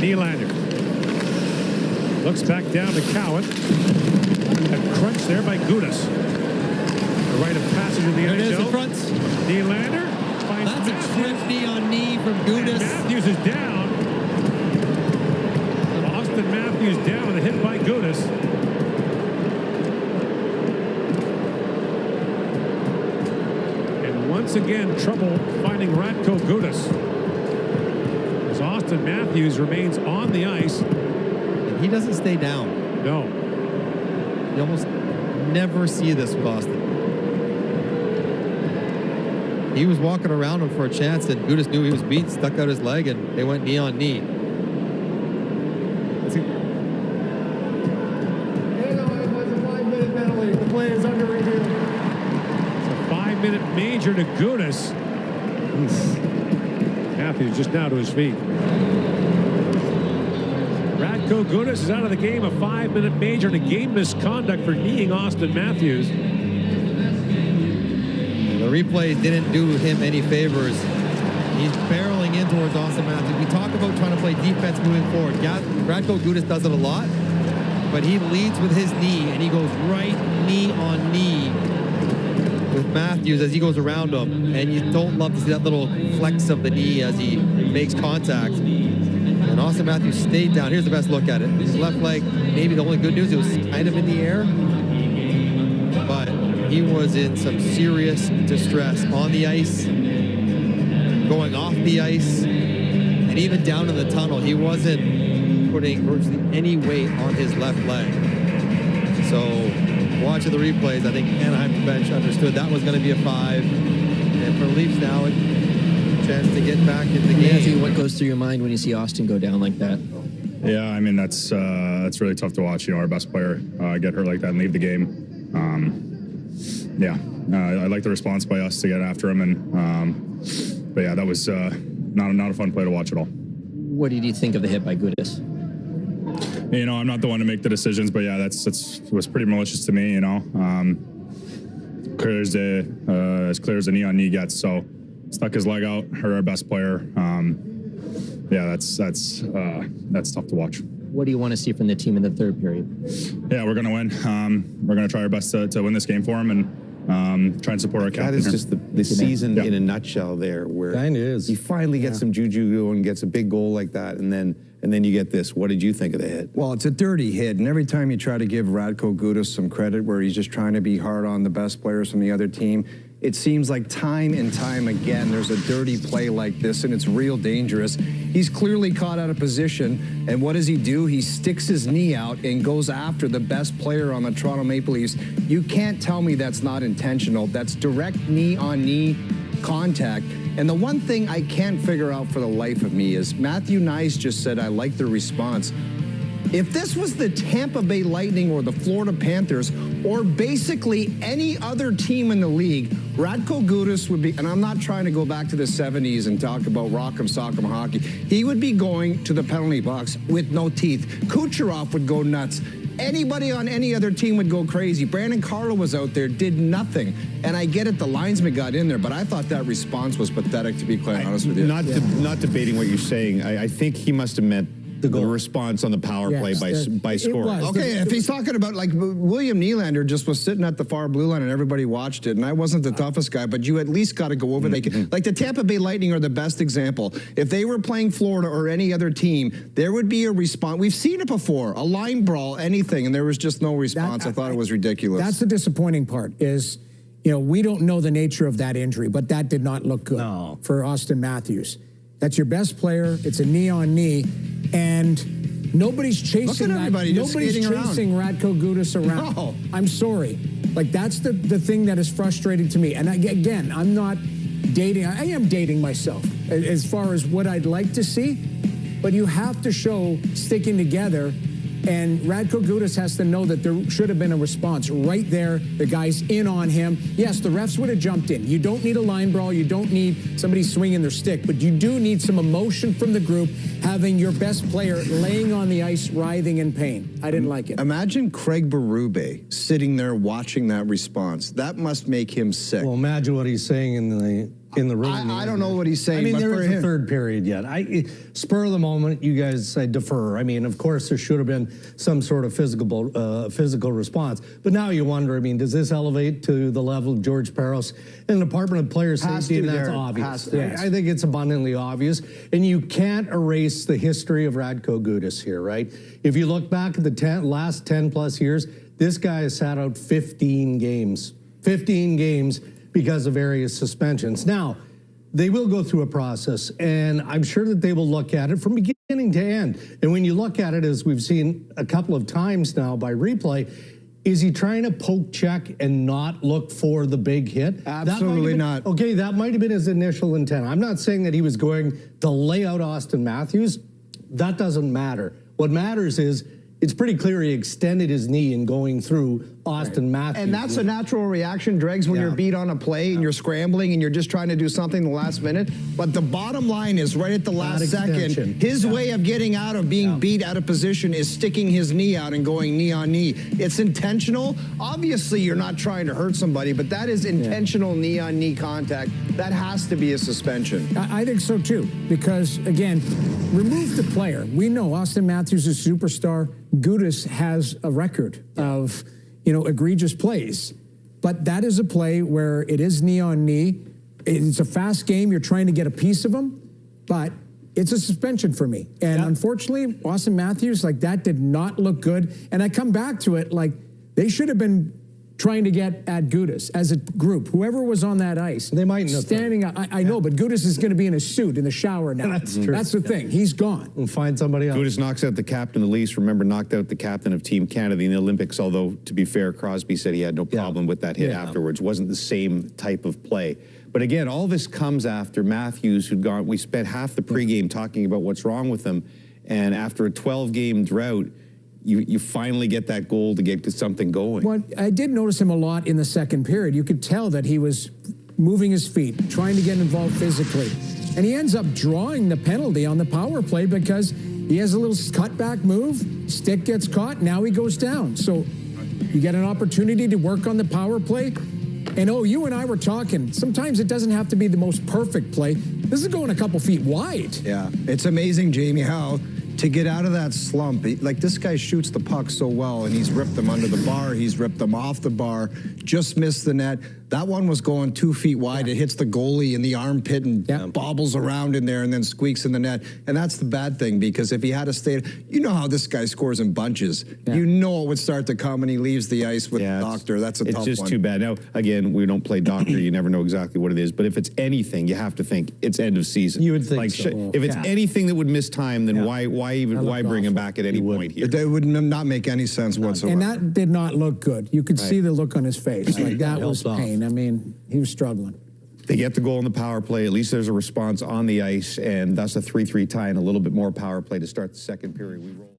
Nylander looks back down to Cowan. A crunch there by Gudas. The rite of passage in the NHL. It is in front. Nylander finds That's Matthews. a quick knee on knee from Gudas. Matthews is down. Auston Matthews down with a hit by Gudas. And once again, trouble finding Radko Gudas. As Auston Matthews remains on the ice. And he doesn't stay down. No. You almost never see this with Auston. He was walking around him for a chance, and Gudas knew he was beat, stuck out his leg, and they went knee on knee. It was a 5-minute penalty. The play is under review. It's a 5-minute major to Gudas. Matthews just now to his feet. Radko Gudas is out of the game. A 5-minute major and a game misconduct for kneeing Auston Matthews. The replays didn't do him any favors. He's barreling in towards Auston Matthews. We talk about trying to play defense moving forward. Yeah, Radko Gudas does it a lot, but he leads with his knee, and he goes right knee on knee with Matthews as he goes around him. And you don't love to see that little flex of the knee as he makes contact. And Auston Matthews stayed down. Here's the best look at it. His left leg, maybe the only good news, it was kind of in the air. But he was in some serious distress on the ice, going off the ice, and even down in the tunnel. He wasn't putting virtually any weight on his left leg. So watching the replays, I think Anaheim's bench understood that was going to be a 5. And for the Leafs now, a chance to get back in the game. What goes through your mind when you see Auston go down like that? Yeah, I mean, that's really tough to watch. You know, our best player get hurt like that and leave the game. I like the response by us to get after him, but yeah, that was not a fun play to watch at all. What did you think of the hit by Gudas? You know, I'm not the one to make the decisions, but yeah, it was pretty malicious to me. You know, as clear as a knee on knee gets. So stuck his leg out, hurt our best player. Yeah, that's tough to watch. What do you want to see from the team in the third period? Yeah, we're going to win. We're going to try our best to win this game for him and try and support our captain. That is just the season in a nutshell there, where he finally gets some juju going, gets a big goal like that, and then you get this. What did you think of the hit? Well, it's a dirty hit, and every time you try to give Radko Gudas some credit where he's just trying to be hard on the best players from the other team, it seems like time and time again there's a dirty play like this, and it's real dangerous. He's clearly caught out of position, and what does he do? He sticks his knee out and goes after the best player on the Toronto Maple Leafs. You can't tell me that's not intentional. That's direct knee-on-knee contact. And the one thing I can't figure out for the life of me is Matthew Knies just said, I like the response. If this was the Tampa Bay Lightning or the Florida Panthers or basically any other team in the league, Radko Gudas would be, and I'm not trying to go back to the 70s and talk about rock'em sock'em hockey, he would be going to the penalty box with no teeth. Kucherov would go nuts. Anybody on any other team would go crazy. Brandon Carlo was out there, did nothing. And I get it, the linesman got in there, but I thought that response was pathetic, to be quite honest with you. Not debating what you're saying. I think he must have meant the response on the power play by scoring. Okay, if he's talking about, like, William Nylander just was sitting at the far blue line and everybody watched it, and I wasn't the toughest guy, but you at least got to go over. Like the Tampa Bay Lightning are the best example. If they were playing Florida or any other team, there would be a response. We've seen it before, a line brawl, anything, and there was just no response. I thought it was ridiculous. That's the disappointing part is, you know, we don't know the nature of that injury, but that did not look good for Auston Matthews. That's your best player. It's a knee on knee, and nobody's chasing Radko Gudas around. No. I'm sorry. Like, that's the thing that is frustrating to me. And again, I'm not dating. I am dating myself as far as what I'd like to see, but you have to show sticking together. And Radko Gudas has to know that there should have been a response right there. The guy's in on him. Yes, the refs would have jumped in. You don't need a line brawl. You don't need somebody swinging their stick. But you do need some emotion from the group, having your best player laying on the ice, writhing in pain. I didn't like it. Imagine Craig Berube sitting there watching that response. That must make him sick. Well, imagine what he's saying in the in the room. I don't know what he's saying. I mean, but there for is a him- third period yet. Spur of the moment, you guys say defer. I mean, of course, there should have been some sort of physical response. But now you wonder, I mean, does this elevate to the level of George Peros in the Department of Player Safety? And that's obvious. I think it's abundantly obvious. And you can't erase the history of Radko Gudas here, right? If you look back at the last 10 plus years, this guy has sat out 15 games. 15 games because of various suspensions. Now, they will go through a process, and I'm sure that they will look at it from beginning to end. And when you look at it, as we've seen a couple of times now by replay, is he trying to poke check and not look for the big hit? Absolutely not. Okay, that might have been his initial intent. I'm not saying that he was going to lay out Auston Matthews. That doesn't matter. What matters is it's pretty clear he extended his knee in going through Auston Matthews. And that's a natural reaction, Dregs, when you're beat on a play and you're scrambling and you're just trying to do something the last minute. But the bottom line is right at the last second, his way of getting out of being beat out of position is sticking his knee out and going knee on knee. It's intentional. Obviously, you're not trying to hurt somebody, but that is intentional knee on knee contact. That has to be a suspension. I think so too, because again, remove the player. We know Auston Matthews is a superstar. Gudas has a record of, egregious plays, but that is a play where it is knee on knee. It's a fast game. You're trying to get a piece of him, but it's a suspension for me. And unfortunately, Auston Matthews, that did not look good. And I come back to it, they should have been trying to get at Gudas as a group. Whoever was on that ice. They might know. Standing, I know, but Gudas is going to be in a suit in the shower now. That's true. That's the thing. He's gone. We'll find somebody else. Gudas knocks out the captain of the Leafs. Remember, knocked out the captain of Team Canada in the Olympics, although, to be fair, Crosby said he had no problem with that hit afterwards. Wasn't the same type of play. But again, all this comes after Matthews, who'd gone, we spent half the pregame talking about what's wrong with him, and after a 12-game drought, you finally get that goal to get something going. Well, I did notice him a lot in the second period. You could tell that he was moving his feet, trying to get involved physically. And he ends up drawing the penalty on the power play because he has a little cutback move, stick gets caught, now he goes down. So you get an opportunity to work on the power play. And you and I were talking, sometimes it doesn't have to be the most perfect play. This is going a couple feet wide. Yeah, it's amazing, Jamie, how to get out of that slump, this guy shoots the puck so well, and he's ripped them under the bar, he's ripped them off the bar, just missed the net. That one was going 2 feet wide. It hits the goalie in the armpit and bobbles around in there and then squeaks in the net. And that's the bad thing, because if he had to stay, you know how this guy scores in bunches. You know it would start to come and he leaves the ice with the doctor. That's a tough one. It's just too bad. Now, again, we don't play doctor. You never know exactly what it is. But if it's anything, you have to think it's end of season. You would think so. If it's anything that would miss time, then why bring him back at any point here? It would not make any sense whatsoever. And that did not look good. You could see the look on his face. That was pain. I mean, he was struggling. They get the goal in the power play. At least there's a response on the ice, and that's a 3-3 tie and a little bit more power play to start the second period. We roll.